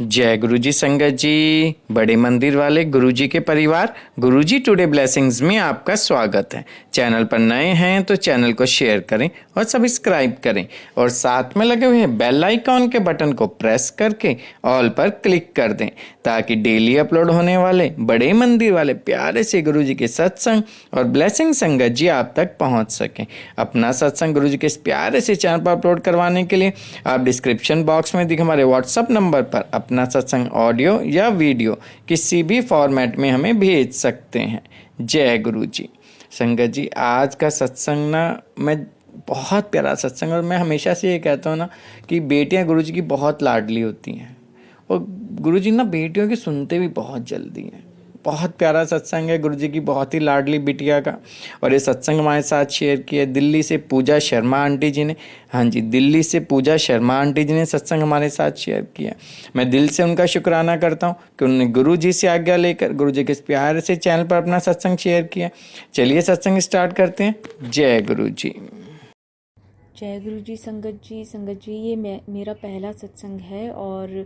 जय गुरुजी संगत जी। बड़े मंदिर वाले गुरुजी के परिवार गुरुजी टुडे ब्लेसिंग्स में आपका स्वागत है। चैनल पर नए हैं तो चैनल को शेयर करें और सब्सक्राइब करें और साथ में लगे हुए बेल आइकॉन के बटन को प्रेस करके ऑल पर क्लिक कर दें ताकि डेली अपलोड होने वाले बड़े मंदिर वाले प्यारे से गुरुजी के सत्संग और ब्लेसिंग संगत जी आप तक पहुंच सकें। अपना सत्संग गुरुजी के इस प्यारे से चैनल पर अपलोड करवाने के लिए आप डिस्क्रिप्शन बॉक्स में दिखे हमारे व्हाट्सएप नंबर पर अपना सत्संग ऑडियो या वीडियो किसी भी फॉर्मेट में हमें भेज सकते हैं। जय गुरु जी। संगत जी, आज का सत्संग ना मैं बहुत प्यारा सत्संग, और मैं हमेशा से ये कहता हूँ ना कि बेटियाँ गुरु जी की बहुत लाडली होती हैं और गुरु जी ना बेटियों की सुनते भी बहुत जल्दी हैं। बहुत प्यारा सत्संग है गुरु जी की बहुत ही लाडली बिटिया का। और ये सत्संग हमारे साथ शेयर किया दिल्ली से पूजा शर्मा आंटी जी ने। हाँ जी, दिल्ली से पूजा शर्मा आंटी जी ने सत्संग हमारे साथ शेयर किया। मैं दिल से उनका शुक्राना करता हूँ कि उन्होंने गुरु जी से आज्ञा लेकर गुरु जी के इस प्यार से चैनल पर अपना सत्संग शेयर किया। चलिए सत्संग स्टार्ट करते हैं। जय गुरु जी। जय गुरु जी। संगत जी ये मेरा पहला सत्संग है और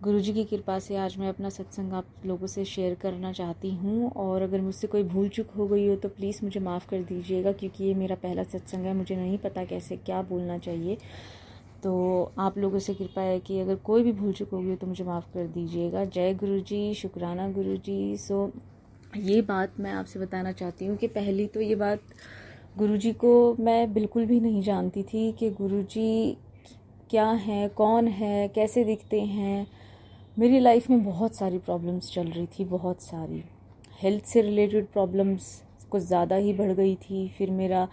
गुरु जी की कृपा से आज मैं अपना सत्संग आप लोगों से शेयर करना चाहती हूँ। और अगर मुझसे कोई भूल चूक हो गई हो तो प्लीज़ मुझे माफ़ कर दीजिएगा, क्योंकि ये मेरा पहला सत्संग है, मुझे नहीं पता कैसे क्या बोलना चाहिए। तो आप लोगों से कृपा है कि अगर कोई भी भूल चूक हो गई हो तो मुझे माफ़ कर दीजिएगा। जय गुरु जी, शुक्राना गुरु जी। ये बात मैं आपसे बताना चाहती हूँ कि पहली तो ये बात, गुरुजी को मैं बिल्कुल भी नहीं जानती थी कि गुरुजी क्या हैं, कौन है, कैसे दिखते हैं। मेरी लाइफ में बहुत सारी प्रॉब्लम्स चल रही थी, बहुत सारी हेल्थ से रिलेटेड प्रॉब्लम्स कुछ ज़्यादा ही बढ़ गई थी। फिर मेरा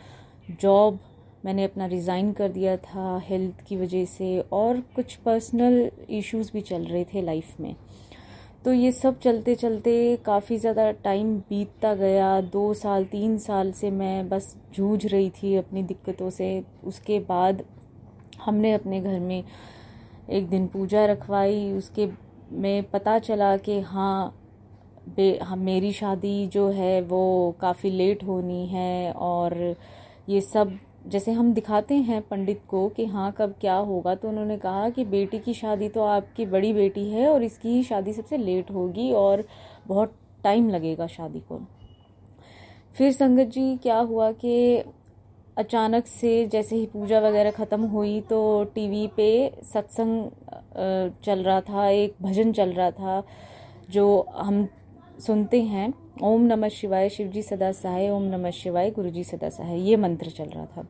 जॉब मैंने अपना रिज़ाइन कर दिया था हेल्थ की वजह से, और कुछ पर्सनल इश्यूज़ भी चल रहे थे लाइफ में। तो ये सब चलते चलते काफ़ी ज़्यादा टाइम बीतता गया। 2 साल 3 साल से मैं बस जूझ रही थी अपनी दिक्कतों से। उसके बाद हमने अपने घर में एक दिन पूजा रखवाई। उसके में पता चला कि हाँ मेरी शादी जो है वो काफ़ी लेट होनी है। और ये सब जैसे हम दिखाते हैं पंडित को कि हाँ कब क्या होगा, तो उन्होंने कहा कि बेटी की शादी तो आपकी बड़ी बेटी है और इसकी ही शादी सबसे लेट होगी और बहुत टाइम लगेगा शादी को। फिर संगत जी क्या हुआ कि अचानक से जैसे ही पूजा वगैरह ख़त्म हुई तो टीवी पे सत्संग चल रहा था, एक भजन चल रहा था जो हम सुनते हैं, ओम नमः शिवाय शिव जी सदा सहाय, ओम नमः शिवाय गुरु जी सदा सहाय, ये मंत्र चल रहा था।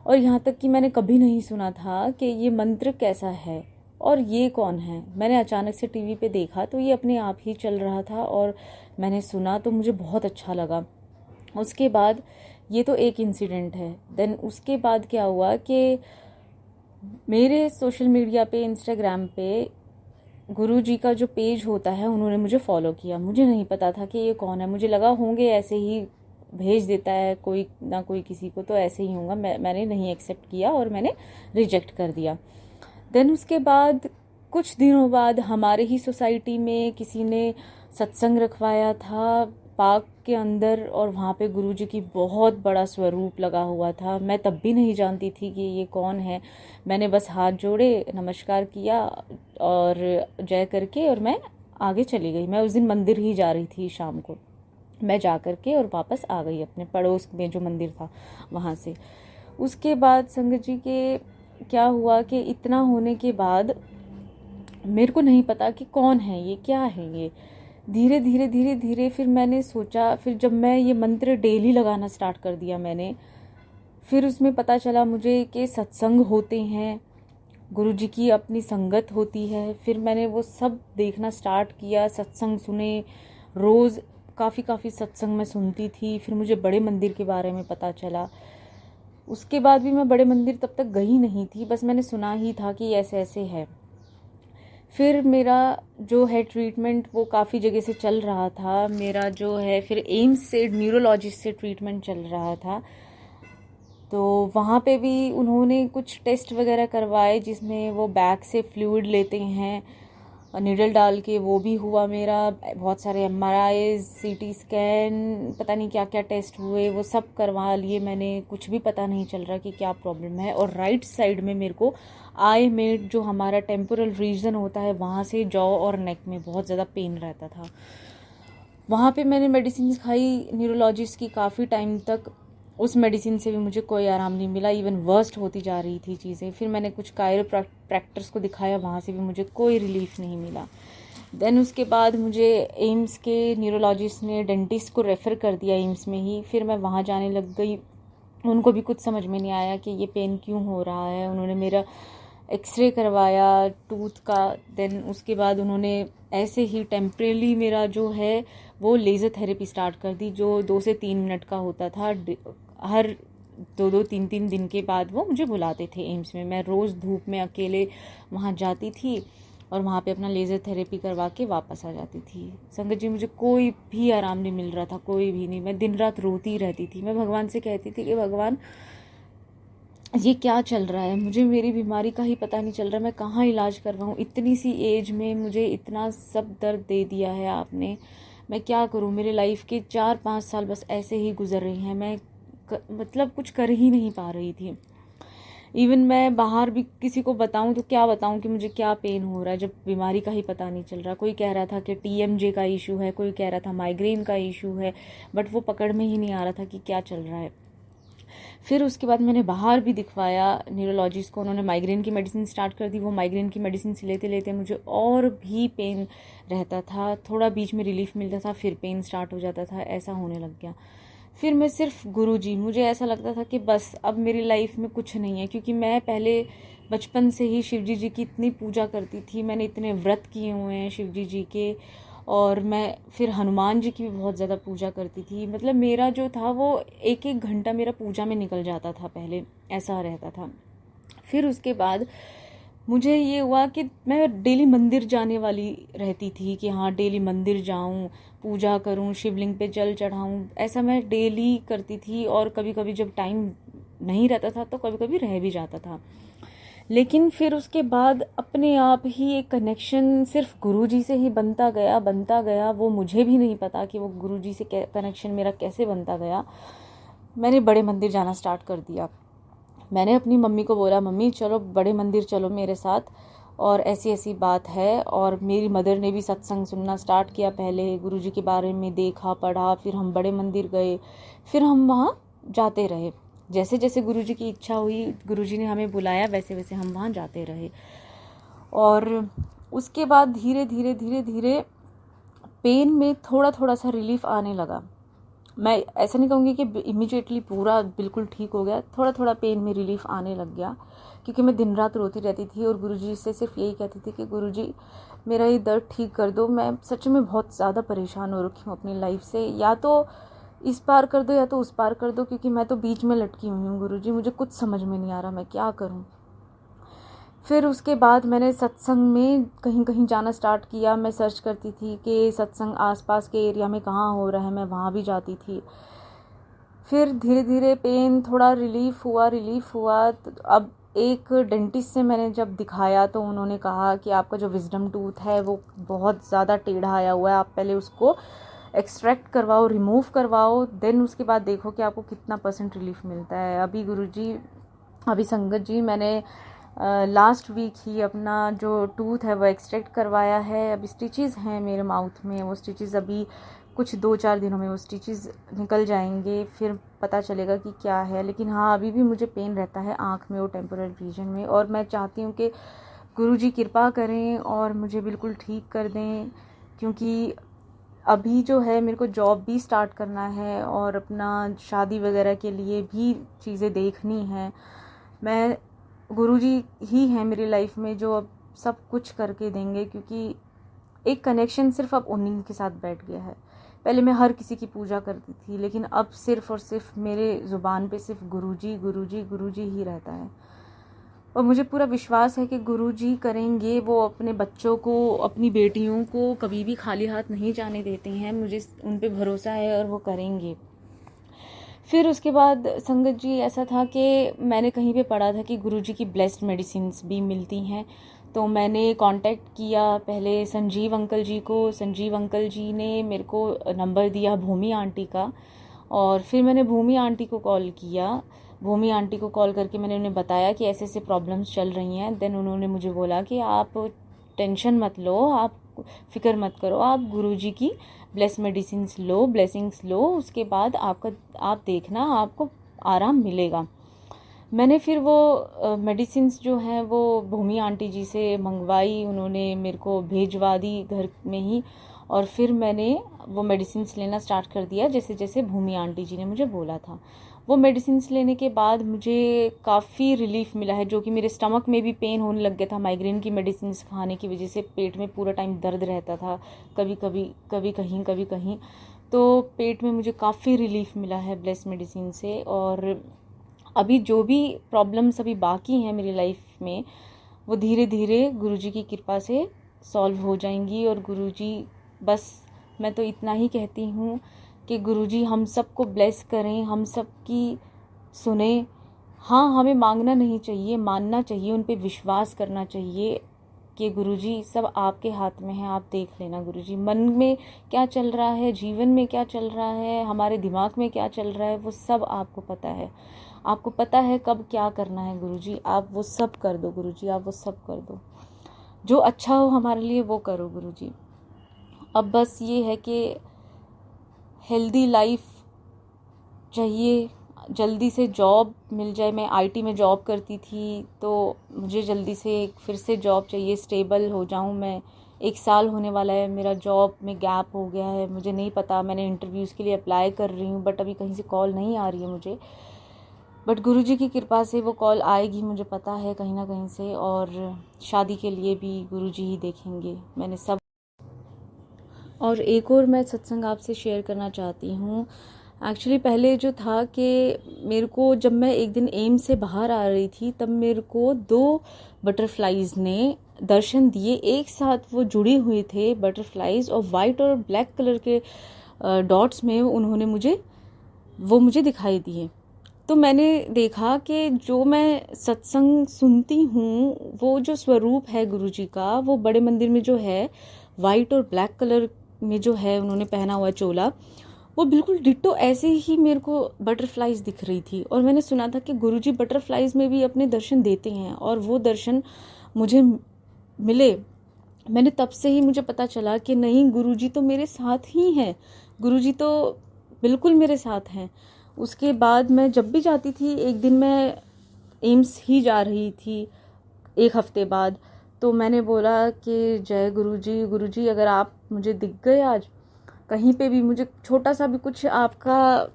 और यहाँ तक कि मैंने कभी नहीं सुना था कि ये मंत्र कैसा है और ये कौन है। मैंने अचानक से टीवी पे देखा तो ये अपने आप ही चल रहा था और मैंने सुना तो मुझे बहुत अच्छा लगा। उसके बाद ये तो एक इंसिडेंट है। देन उसके बाद क्या हुआ कि मेरे सोशल मीडिया पे, इंस्टाग्राम पे गुरुजी का जो पेज होता है उन्होंने मुझे फॉलो किया। मुझे नहीं पता था कि ये कौन है, मुझे लगा होंगे ऐसे ही भेज देता है कोई ना कोई किसी को, तो ऐसे ही होगा। मैंने नहीं एक्सेप्ट किया और मैंने रिजेक्ट कर दिया। देन उसके बाद कुछ दिनों बाद हमारे ही सोसाइटी में किसी ने सत्संग रखवाया था पार्क के अंदर, और वहाँ पे गुरुजी की बहुत बड़ा स्वरूप लगा हुआ था। मैं तब भी नहीं जानती थी कि ये कौन है। मैंने बस हाथ जोड़े, नमस्कार किया और जय करके और मैं आगे चली गई। मैं उस दिन मंदिर ही जा रही थी शाम को। मैं जा कर के और वापस आ गई अपने पड़ोस में जो मंदिर था वहाँ से। उसके बाद संगत जी के क्या हुआ कि इतना होने के बाद मेरे को नहीं पता कि कौन है ये, क्या है ये। धीरे धीरे धीरे धीरे फिर मैंने सोचा, फिर जब मैं ये मंत्र डेली लगाना स्टार्ट कर दिया मैंने, फिर उसमें पता चला मुझे कि सत्संग होते हैं, गुरुजी की अपनी संगत होती है। फिर मैंने वो सब देखना स्टार्ट किया, सत्संग सुने, रोज़ काफ़ी सत्संग मैं सुनती थी। फिर मुझे बड़े मंदिर के बारे में पता चला। उसके बाद भी मैं बड़े मंदिर तब तक गई नहीं थी, बस मैंने सुना ही था कि ऐसे ऐसे है। फिर मेरा जो है ट्रीटमेंट वो काफ़ी जगह से चल रहा था। मेरा जो है फिर एम्स से न्यूरोलॉजिस्ट से ट्रीटमेंट चल रहा था, तो वहाँ पे भी उन्होंने कुछ टेस्ट वगैरह करवाए जिसमें वो बैक से फ्लूइड लेते हैं नीडल डाल के वो भी हुआ मेरा। बहुत सारे MRI, CT स्कैन, पता नहीं क्या क्या टेस्ट हुए, वो सब करवा लिए मैंने। कुछ भी पता नहीं चल रहा कि क्या प्रॉब्लम है। और राइट साइड में मेरे को आई में जो हमारा टेम्पोरल रीजन होता है वहाँ से जॉ और नेक में बहुत ज़्यादा पेन रहता था। वहाँ पे मैंने मेडिसिन खाई न्यूरोलॉजिस्ट की काफ़ी टाइम तक। उस मेडिसिन से भी मुझे कोई आराम नहीं मिला, इवन वर्स्ट होती जा रही थी चीज़ें। फिर मैंने कुछ कायरोप्रैक्टर्स को दिखाया, वहाँ से भी मुझे कोई रिलीफ नहीं मिला। देन उसके बाद मुझे एम्स के न्यूरोलॉजिस्ट ने डेंटिस्ट को रेफ़र कर दिया एम्स में ही। फिर मैं वहाँ जाने लग गई। उनको भी कुछ समझ में नहीं आया कि ये पेन क्यों हो रहा है। उन्होंने मेरा एक्सरे करवाया टूथ का। देन उसके बाद उन्होंने ऐसे ही टेम्परेली मेरा जो है वो लेज़र थेरेपी स्टार्ट कर दी, जो 2 से 3 मिनट का होता था। हर 2-3 दिन के बाद वो मुझे बुलाते थे एम्स में। मैं रोज़ धूप में अकेले वहाँ जाती थी और वहाँ पे अपना लेज़र थेरेपी करवा के वापस आ जाती थी। संगत जी, मुझे कोई भी आराम नहीं मिल रहा था, कोई भी नहीं। मैं दिन रात रोती रहती थी। मैं भगवान से कहती थी कि भगवान, ये क्या चल रहा है, मुझे मेरी बीमारी का ही पता नहीं चल रहा, मैं कहाँ इलाज करवाऊँ। इतनी सी एज में मुझे इतना सब दर्द दे दिया है आपने, मैं क्या करूँ। मेरे लाइफ के 4-5 साल बस ऐसे ही गुजर रही हैं। मैं मतलब कुछ कर ही नहीं पा रही थी। इवन मैं बाहर भी किसी को बताऊं तो क्या बताऊं कि मुझे क्या पेन हो रहा है, जब बीमारी का ही पता नहीं चल रहा। कोई कह रहा था कि TMJ का इशू है, कोई कह रहा था माइग्रेन का इशू है, बट वो पकड़ में ही नहीं आ रहा था कि क्या चल रहा है। फिर उसके बाद मैंने बाहर भी दिखवाया न्यूरोलॉजिस्ट को। उन्होंने माइग्रेन की मेडिसिन स्टार्ट कर दी। वो माइग्रेन की मेडिसिन लेते लेते मुझे और भी पेन रहता था। थोड़ा बीच में रिलीफ मिलता था, फिर पेन स्टार्ट हो जाता था, ऐसा होने लग गया। फिर मैं सिर्फ गुरुजी, मुझे ऐसा लगता था कि बस अब मेरी लाइफ में कुछ नहीं है, क्योंकि मैं पहले बचपन से ही शिवजी जी की इतनी पूजा करती थी। मैंने इतने व्रत किए हुए हैं शिवजी जी के, और मैं फिर हनुमान जी की भी बहुत ज़्यादा पूजा करती थी। मतलब मेरा जो था वो 1-1 घंटा मेरा पूजा में निकल जाता था, पहले ऐसा रहता था। फिर उसके बाद मुझे ये हुआ कि मैं डेली मंदिर जाने वाली रहती थी कि हाँ डेली मंदिर जाऊँ, पूजा करूँ, शिवलिंग पे जल चढ़ाऊँ। ऐसा मैं डेली करती थी। और कभी कभी जब टाइम नहीं रहता था तो कभी कभी रह भी जाता था। लेकिन फिर उसके बाद अपने आप ही एक कनेक्शन सिर्फ गुरुजी से ही बनता गया। वो मुझे भी नहीं पता कि वो गुरुजी से कनेक्शन मेरा कैसे बनता गया। मैंने बड़े मंदिर जाना स्टार्ट कर दिया। मैंने अपनी मम्मी को बोला, मम्मी चलो बड़े मंदिर चलो मेरे साथ, और ऐसी ऐसी बात है। और मेरी मदर ने भी सत्संग सुनना स्टार्ट किया। पहले गुरुजी के बारे में देखा, पढ़ा, फिर हम बड़े मंदिर गए, फिर हम वहाँ जाते रहे। जैसे जैसे गुरुजी की इच्छा हुई, गुरुजी ने हमें बुलाया, वैसे वैसे हम वहाँ जाते रहे। और उसके बाद धीरे धीरे पेन में थोड़ा थोड़ा सा रिलीफ आने लगा। मैं ऐसा नहीं कहूँगी कि इमीडिएटली पूरा बिल्कुल ठीक हो गया, थोड़ा थोड़ा पेन में रिलीफ आने लग गया, क्योंकि मैं दिन रात रोती रहती थी और गुरुजी से सिर्फ यही कहती थी कि गुरुजी मेरा ये दर्द ठीक कर दो। मैं सच में बहुत ज़्यादा परेशान हो रखी हूँ अपनी लाइफ से, या तो इस पार कर दो या तो उस पार कर दो, क्योंकि मैं तो बीच में लटकी हुई हूँ गुरुजी, मुझे कुछ समझ में नहीं आ रहा मैं क्या करूँ। फिर उसके बाद मैंने सत्संग में कहीं कहीं जाना स्टार्ट किया। मैं सर्च करती थी कि सत्संग आसपास के एरिया में कहाँ हो रहा है, मैं वहाँ भी जाती थी। फिर धीरे धीरे पेन थोड़ा रिलीफ हुआ। तो अब एक डेंटिस्ट से मैंने जब दिखाया तो उन्होंने कहा कि आपका जो विजडम टूथ है वो बहुत ज़्यादा टेढ़ा आया हुआ है, आप पहले उसको एक्सट्रैक्ट करवाओ, रिमूव करवाओ, देन उसके बाद देखो कि आपको कितना % रिलीफ मिलता है। अभी संगत जी मैंने लास्ट वीक ही अपना जो टूथ है वो एक्सट्रैक्ट करवाया है। अभी स्टिचेस हैं मेरे माउथ में, वो स्टिचेस अभी कुछ 2-4 दिनों में वो स्टिचेस निकल जाएंगे, फिर पता चलेगा कि क्या है। लेकिन हाँ, अभी भी मुझे पेन रहता है आँख में, वो टेम्पोरल रीजन में, और मैं चाहती हूँ कि गुरुजी कृपा करें और मुझे बिल्कुल ठीक कर दें, क्योंकि अभी जो है मेरे को जॉब भी स्टार्ट करना है और अपना शादी वगैरह के लिए भी चीज़ें देखनी हैं। मैं गुरुजी ही हैं मेरी लाइफ में जो अब सब कुछ करके देंगे, क्योंकि एक कनेक्शन सिर्फ अब उन्हीं के साथ बैठ गया है। पहले मैं हर किसी की पूजा करती थी, लेकिन अब सिर्फ और सिर्फ मेरे ज़ुबान पे सिर्फ गुरुजी गुरुजी गुरुजी ही रहता है। और मुझे पूरा विश्वास है कि गुरुजी करेंगे। वो अपने बच्चों को, अपनी बेटियों को कभी भी खाली हाथ नहीं जाने देते हैं, मुझे उन पे भरोसा है और वो करेंगे। फिर उसके बाद संगत जी ऐसा था कि मैंने कहीं पे पढ़ा था कि गुरुजी की ब्लेस्ड मेडिसिन्स भी मिलती हैं, तो मैंने कांटेक्ट किया पहले संजीव अंकल जी को। संजीव अंकल जी ने मेरे को नंबर दिया भूमि आंटी का, और फिर मैंने भूमि आंटी को कॉल किया। भूमि आंटी को कॉल करके मैंने उन्हें बताया कि ऐसे ऐसे प्रॉब्लम्स चल रही हैं। देन उन्होंने मुझे बोला कि आप टेंशन मत लो, आप फिक्र मत करो, आप गुरुजी की ब्लेसिंग्स लो, उसके बाद आप देखना आपको आराम मिलेगा। मैंने फिर वो मेडिसिन्स जो हैं वो भूमि आंटी जी से मंगवाई, उन्होंने मेरे को भेजवा दी घर में ही, और फिर मैंने वो मेडिसिन्स लेना स्टार्ट कर दिया जैसे जैसे भूमि आंटी जी ने मुझे बोला था। वो मेडिसिन्स लेने के बाद मुझे काफ़ी रिलीफ मिला है, जो कि मेरे स्टमक में भी पेन होने लग गया था। माइग्रेन की मेडिसिन्स खाने की वजह से पेट में पूरा टाइम दर्द रहता था, कभी कहीं, तो पेट में मुझे काफ़ी रिलीफ मिला है ब्लेस मेडिसिन से। और अभी जो भी प्रॉब्लम्स अभी बाकी हैं मेरी लाइफ में, वो धीरे धीरे गुरुजी की कृपा से सॉल्व हो जाएंगी। और गुरुजी, बस मैं तो इतना ही कहती हूँ कि गुरुजी हम सबको ब्लेस करें, हम सबकी सुने। हाँ, हमें मांगना नहीं चाहिए, मानना चाहिए, उन पे विश्वास करना चाहिए कि गुरुजी सब आपके हाथ में है, आप देख लेना। गुरुजी, मन में क्या चल रहा है, जीवन में क्या चल रहा है, हमारे दिमाग में क्या चल रहा है, वो सब आपको पता है। आपको पता है कब क्या करना है गुरुजी, आप वो सब कर दो गुरुजी, आप वो सब कर दो। जो अच्छा हो हमारे लिए वो करो गुरुजी। अब बस ये है कि हेल्दी लाइफ चाहिए, जल्दी से जॉब मिल जाए। मैं आईटी में जॉब करती थी, तो मुझे जल्दी से फिर से जॉब चाहिए, स्टेबल हो जाऊं मैं। 1 साल होने वाला है मेरा जॉब में गैप हो गया है, मुझे नहीं पता। मैंने इंटरव्यूज़ के लिए अप्लाई कर रही हूँ, बट अभी कहीं से कॉल नहीं आ रही है मुझे। बट गुरुजी की कृपा से वो कॉल आएगी, मुझे पता है कहीं ना कहीं से। और शादी के लिए भी गुरुजी ही देखेंगे, मैंने सब। और एक और मैं सत्संग आपसे शेयर करना चाहती हूँ। एक्चुअली पहले जो था कि मेरे को, जब मैं एक दिन एम से बाहर आ रही थी, तब मेरे को 2 बटरफ्लाइज ने दर्शन दिए एक साथ। वो जुड़े हुए थे बटरफ्लाइज, और वाइट और ब्लैक कलर के डॉट्स में उन्होंने मुझे दिखाई दिए। तो मैंने देखा कि जो मैं सत्संग सुनती हूँ, वो जो स्वरूप है गुरुजी का, वो बड़े मंदिर में जो है वाइट और ब्लैक कलर में जो है उन्होंने पहना हुआ चोला, वो बिल्कुल डिट्टो ऐसे ही मेरे को बटरफ्लाइज दिख रही थी। और मैंने सुना था कि गुरुजी बटरफ्लाइज में भी अपने दर्शन देते हैं, और वो दर्शन मुझे मिले। मैंने तब से ही मुझे पता चला कि नहीं, गुरुजी तो मेरे साथ ही हैं, गुरुजी तो बिल्कुल मेरे साथ हैं। उसके बाद मैं जब भी जाती थी, एक दिन मैं एम्स ही जा रही थी 1 हफ्ते बाद, तो मैंने बोला कि जय गुरुजी, गुरुजी अगर आप मुझे दिख गए आज कहीं पे भी, मुझे छोटा सा भी कुछ आपका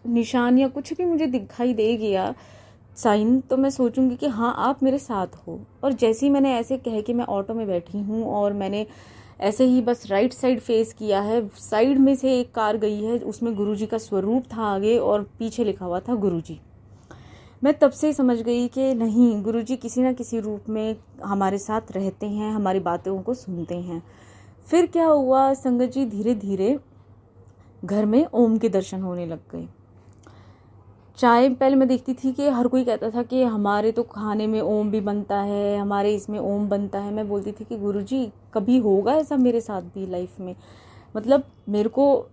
निशान या कुछ भी मुझे दिखाई दे गया साइन, तो मैं सोचूंगी कि हाँ आप मेरे साथ हो। और जैसे ही मैंने ऐसे कह के मैं ऑटो में बैठी हूँ, और मैंने ऐसे ही बस राइट साइड फेस किया है, साइड में से एक कार गई है, उसमें गुरुजी का स्वरूप था आगे, और पीछे लिखा हुआ था गुरुजी। मैं तब से ही समझ गई कि नहीं, गुरुजी किसी ना किसी रूप में हमारे साथ रहते हैं, हमारी बातों को सुनते हैं। फिर क्या हुआ संगत जी, धीरे धीरे घर में ओम के दर्शन होने लग गए। चाय पहले मैं देखती थी कि हर कोई कहता था कि हमारे तो खाने में ओम भी बनता है, हमारे इसमें ओम बनता है। मैं बोलती थी कि गुरुजी कभी होगा ऐसा मेरे साथ भी लाइफ में, मतलब मेरे को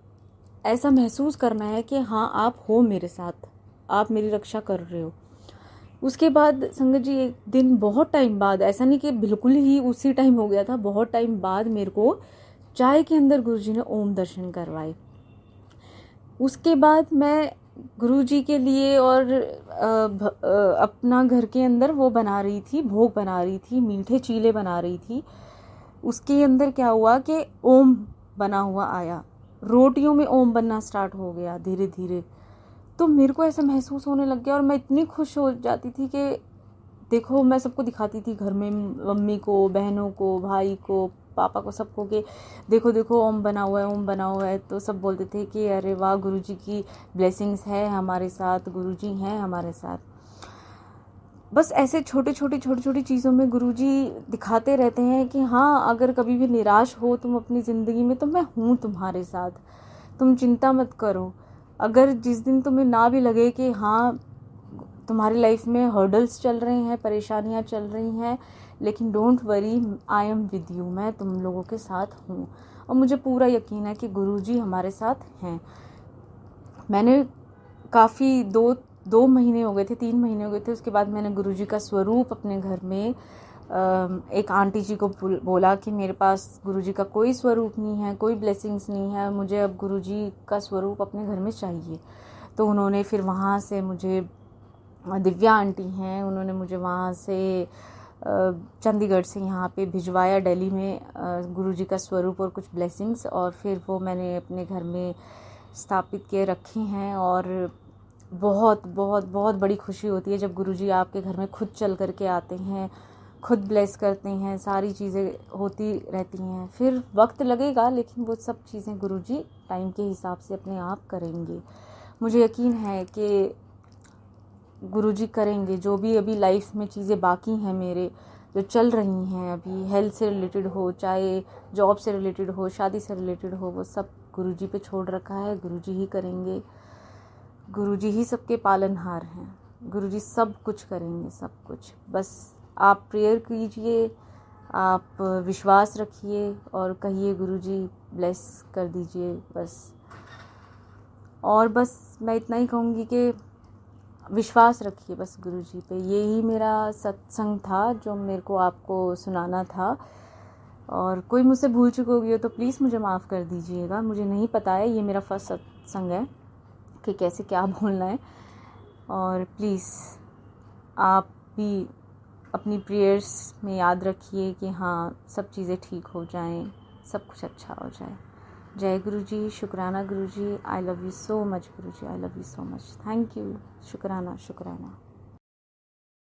ऐसा महसूस करना है कि हाँ आप हो मेरे साथ, आप मेरी रक्षा कर रहे हो। उसके बाद संगत जी एक दिन बहुत टाइम बाद, ऐसा नहीं कि बिल्कुल ही उसी टाइम हो गया था, बहुत टाइम बाद मेरे को चाय के अंदर गुरुजी ने ओम दर्शन करवाए। उसके बाद मैं गुरुजी के लिए और अपना घर के अंदर वो बना रही थी, भोग बना रही थी, मीठे चीले बना रही थी। उसके अंदर क्या हुआ कि ओम बना हुआ आया, रोटियों में ओम बनना स्टार्ट हो गया धीरे धीरे। तो मेरे को ऐसा महसूस होने लग गया, और मैं इतनी खुश हो जाती थी कि देखो, मैं सबको दिखाती थी घर में, मम्मी को, बहनों को, भाई को, पापा को, सबको, कि देखो देखो ओम बना हुआ है, ओम बना हुआ है। तो सब बोलते थे कि अरे वाह, गुरुजी की ब्लेसिंग्स है हमारे साथ, गुरुजी हैं हमारे साथ। बस ऐसे छोटी छोटी चीज़ों में गुरुजी दिखाते रहते हैं कि हाँ, अगर कभी भी निराश हो तुम अपनी ज़िंदगी में, तो मैं हूँ तुम्हारे साथ, तुम चिंता मत करो। अगर जिस दिन तुम्हें ना भी लगे कि हाँ तुम्हारी लाइफ में हर्डल्स चल रहे हैं, परेशानियाँ चल रही हैं, लेकिन don't worry, I am with you, मैं तुम लोगों के साथ हूँ। और मुझे पूरा यकीन है कि गुरुजी हमारे साथ हैं। मैंने काफ़ी 2 महीने हो गए थे, 3 महीने हो गए थे, उसके बाद मैंने गुरुजी का स्वरूप अपने घर में एक आंटी जी को बोला कि मेरे पास गुरुजी का कोई स्वरूप नहीं है, कोई ब्लेसिंग्स नहीं है, मुझे अब गुरुजी का स्वरूप अपने घर में चाहिए। तो उन्होंने फिर वहाँ से मुझे, दिव्या आंटी हैं, उन्होंने मुझे वहाँ से चंडीगढ़ से यहाँ पे भिजवाया दिल्ली में गुरुजी का स्वरूप और कुछ ब्लेसिंग्स, और फिर वो मैंने अपने घर में स्थापित किए रखे हैं। और बहुत बहुत बहुत बड़ी खुशी होती है जब गुरुजी आपके घर में खुद चल करके आते हैं, खुद ब्लेस करते हैं, सारी चीज़ें होती रहती हैं। फिर वक्त लगेगा, लेकिन वो सब चीज़ें गुरुजी टाइम के हिसाब से अपने आप करेंगे। मुझे यकीन है कि गुरुजी करेंगे। जो भी अभी लाइफ में चीज़ें बाकी हैं मेरे, जो चल रही हैं अभी, हेल्थ से रिलेटेड हो, चाहे जॉब से रिलेटेड हो, शादी से रिलेटेड हो, वो सब गुरुजी पे छोड़ रखा है। गुरुजी ही करेंगे, गुरुजी ही सबके पालनहार हैं, गुरुजी सब कुछ करेंगे, सब कुछ। बस आप प्रेयर कीजिए, आप विश्वास रखिए और कहिए गुरुजी ब्लेस कर दीजिए बस। और बस मैं इतना ही कहूँगी कि विश्वास रखिए बस गुरुजी पे। यही मेरा सत्संग था जो मेरे को आपको सुनाना था। और कोई मुझसे भूल चुकी होगी तो प्लीज़ मुझे माफ़ कर दीजिएगा, मुझे नहीं पता है, ये मेरा फर्स्ट सत्संग है कि कैसे क्या बोलना है। और प्लीज़ आप भी अपनी प्रेयर्स में याद रखिए कि हाँ, सब चीज़ें ठीक हो जाएं, सब कुछ अच्छा हो जाए। जय गुरुजी, शुक्राना Guruji, I love you so much Guruji, I love you so much, thank you, शुक्राना शुक्राना।